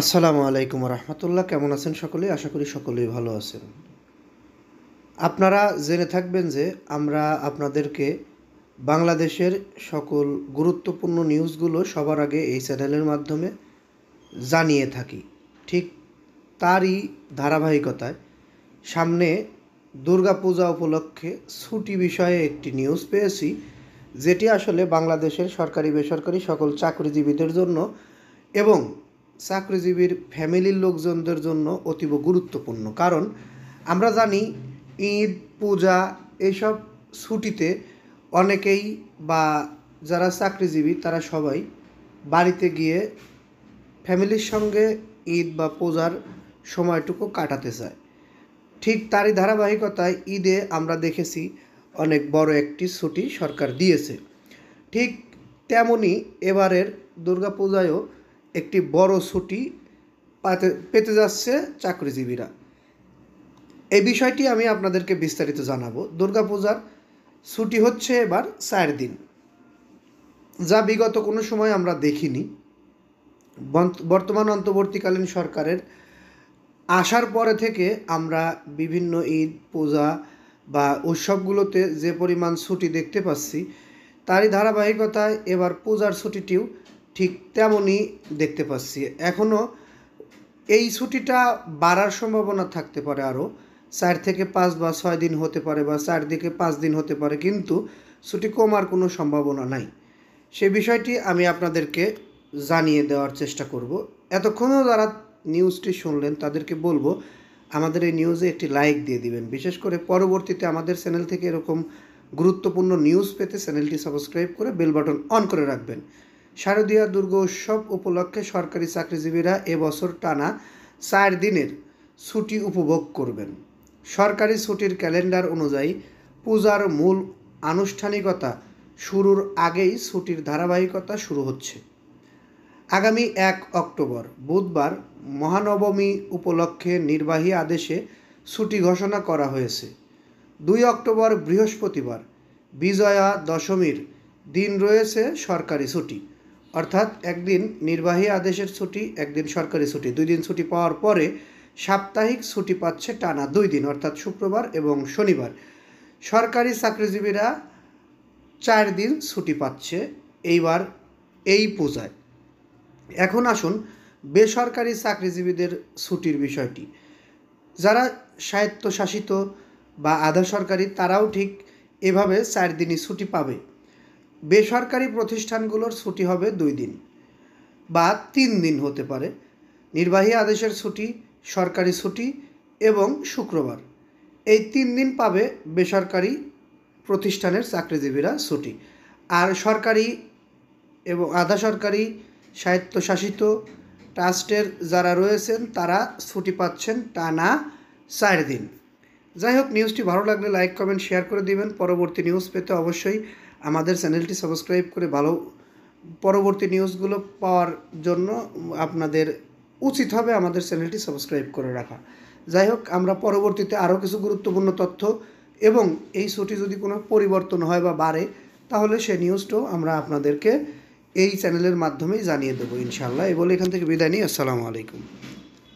আসসালামু আলাইকুম রহমতুল্লাহ। কেমন আছেন সকলে? আশা করি সকলেই ভালো আছেন। আপনারা জেনে থাকবেন যে আমরা আপনাদেরকে বাংলাদেশের সকল গুরুত্বপূর্ণ নিউজগুলো সবার আগে এই চ্যানেলের মাধ্যমে জানিয়ে থাকি। ঠিক তারই ধারাবাহিকতায় সামনে দুর্গাপূজা উপলক্ষে ছুটি বিষয়ে একটি নিউজ পেয়েছি, যেটি আসলে বাংলাদেশের সরকারি বেসরকারি সকল চাকরিজীবীদের জন্য এবং চাকরিজীবীর ফ্যামিলির লোকজনদের জন্য অতীব গুরুত্বপূর্ণ। কারণ আমরা জানি ঈদ, পূজা এইসব ছুটিতে অনেকেই বা যারা চাকরিজীবী তারা সবাই বাড়িতে গিয়ে ফ্যামিলির সঙ্গে ঈদ বা পূজার সময়টুকু কাটাতে চায়। ঠিক তারই ধারাবাহিকতায় ঈদে আমরা দেখেছি অনেক বড় একটি ছুটি সরকার দিয়েছে। ঠিক তেমনই এবারের দুর্গাপূজায়ও একটি বড় ছুটি পেতে যাচ্ছে চাকরিজীবীরা। এই বিষয়টি আমি আপনাদেরকে বিস্তারিত জানাবো। দুর্গাপূজার ছুটি হচ্ছে এবার 4 দিন, যা বিগত কোনো সময় আমরা দেখিনি। বর্তমান অন্তর্বর্তীকালীন সরকারের আসার পরে থেকে আমরা বিভিন্ন ঈদ, পূজা বা উৎসবগুলোতে যে পরিমাণ ছুটি দেখতে পাচ্ছি, তারই ধারাবাহিকতায় এবার পূজার ছুটিটিও ঠিক তেমনই দেখতে পাচ্ছি। এখনও এই ছুটিটা বাড়ার সম্ভাবনা থাকতে পারে, আরও 4 থেকে 5 বা 6 দিন হতে পারে বা 4 থেকে 5 দিন হতে পারে, কিন্তু ছুটি কমার কোনো সম্ভাবনা নাই। সে বিষয়টি আমি আপনাদেরকে জানিয়ে দেওয়ার চেষ্টা করব। এতক্ষণও যারা নিউজটি শুনলেন তাদেরকে বলবো আমাদের এই নিউজে একটি লাইক দিয়ে দিবেন। বিশেষ করে পরবর্তীতে আমাদের চ্যানেল থেকে এরকম গুরুত্বপূর্ণ নিউজ পেতে চ্যানেলটি সাবস্ক্রাইব করে বেল বাটন অন করে রাখবেন। শারদীয়া দুর্গা উৎসব উপলক্ষে সরকারি চাকরিজীবীরা এবছর টানা 4 দিনের ছুটি উপভোগ করবেন। সরকারি ছুটির ক্যালেন্ডার অনুযায়ী পূজার মূল আনুষ্ঠানিকতা শুরুর আগেই ছুটির ধারাবাহিকতা শুরু হচ্ছে। আগামী 1 অক্টোবর বুধবার মহানবমী উপলক্ষে নির্বাহী আদেশে ছুটি ঘোষণা করা হয়েছে। 2 অক্টোবর বৃহস্পতিবার বিজয়া দশমীর দিন রয়েছে সরকারি ছুটি, অর্থাৎ একদিন নির্বাহী আদেশের ছুটি, একদিন সরকারি ছুটি। 2 দিন ছুটি পাওয়ার পরে সাপ্তাহিক ছুটি পাচ্ছে টানা 2 দিন, অর্থাৎ শুক্রবার এবং শনিবার। সরকারি চাকরিজীবীরা 4 দিন ছুটি পাচ্ছে এইবার এই পূজায়। এখন আসুন বেসরকারি চাকরিজীবীদের ছুটির বিষয়টি। যারা স্বায়ত্তশাসিত বা আধা সরকারি তারাও ঠিক এভাবে 4 দিনই ছুটি পাবে। বেসরকারি প্রতিষ্ঠানগুলোর ছুটি হবে 2 দিন বা 3 দিন হতে পারে। নির্বাহী আদেশের ছুটি, সরকারি ছুটি এবং শুক্রবার, এই 3 দিন পাবে বেসরকারি প্রতিষ্ঠানের চাকরিজীবীরা ছুটি। আর সরকারি এবং আধা সরকারি স্বায়ত্তশাসিত ট্রাস্টের যারা রয়েছেন তারা ছুটি পাচ্ছেন টানা 4 দিন। যাই হোক, নিউজটি ভালো লাগলে লাইক, কমেন্ট, শেয়ার করে দিবেন। পরবর্তী নিউজ পেতে অবশ্যই আমাদের চ্যানেলটি সাবস্ক্রাইব করে পরবর্তী নিউজগুলো পাওয়ার জন্য আপনাদের উচিত হবে আমাদের চ্যানেলটি সাবস্ক্রাইব করে রাখা। যাই হোক, আমরা পরবর্তীতে আরও কিছু গুরুত্বপূর্ণ তথ্য এবং এই ছুটি যদি কোনো পরিবর্তন হয় বা বাড়ে, তাহলে সেই নিউজটাও আমরা আপনাদেরকে এই চ্যানেলের মাধ্যমেই জানিয়ে দেবো ইনশাআল্লাহ। এই বলে এখান থেকে বিদায় নিই। আসসালামু আলাইকুম।